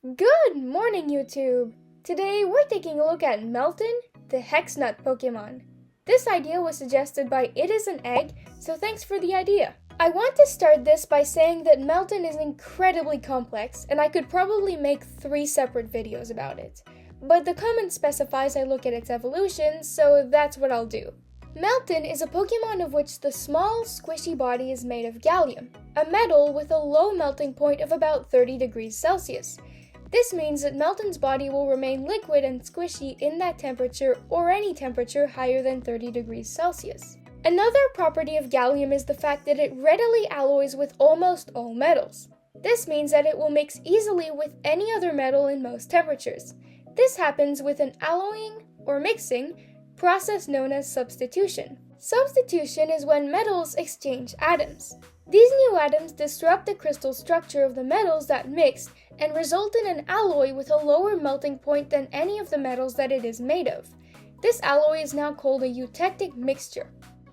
Good morning, YouTube! Today we're taking a look at Meltan, the Hex Nut Pokemon. This idea was suggested by It Is an Egg, so thanks for the idea. I want to start this by saying that Meltan is incredibly complex, and I could probably make 3 separate videos about it. But the comment specifies I look at its evolution, so that's what I'll do. Meltan is a Pokemon of which the small, squishy body is made of gallium, a metal with a low melting point of about 30 degrees Celsius. This means that Meltan's body will remain liquid and squishy in that temperature or any temperature higher than 30 degrees Celsius. Another property of gallium is the fact that it readily alloys with almost all metals. This means that it will mix easily with any other metal in most temperatures. This happens with an alloying, or mixing, process known as substitution. Substitution is when metals exchange atoms. These new atoms disrupt the crystal structure of the metals that mixed and result in an alloy with a lower melting point than any of the metals that it is made of. This alloy is now called a eutectic mixture.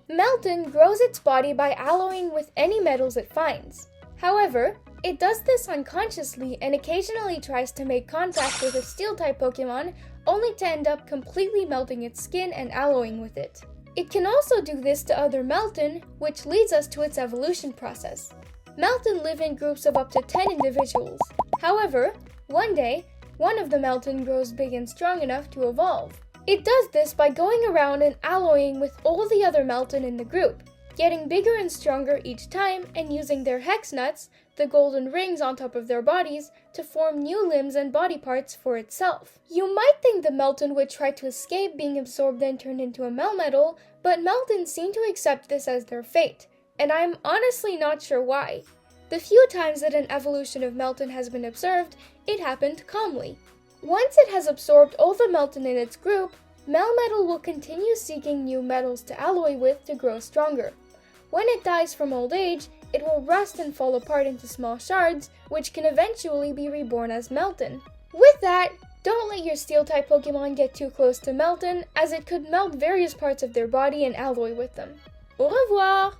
Meltan grows its body by alloying with any metals it finds. However, it does this unconsciously and occasionally tries to make contact with a Steel-type Pokemon, only to end up completely melting its skin and alloying with it. It can also do this to other Meltan, which leads us to its evolution process. Meltan live in groups of up to 10 individuals. However, one day, one of the Meltan grows big and strong enough to evolve. It does this by going around and alloying with all the other Meltan in the group, getting bigger and stronger each time and using their hex nuts, the golden rings on top of their bodies, to form new limbs and body parts for itself. You might think the Meltan would try to escape being absorbed and turned into a Melmetal, but Meltan seem to accept this as their fate, and I'm honestly not sure why. The few times that an evolution of Meltan has been observed, it happened calmly. Once it has absorbed all the Meltan in its group, Melmetal will continue seeking new metals to alloy with to grow stronger. When it dies from old age, it will rust and fall apart into small shards, which can eventually be reborn as Meltan. With that, don't let your Steel-type Pokemon get too close to Meltan, as it could melt various parts of their body and alloy with them. Au revoir!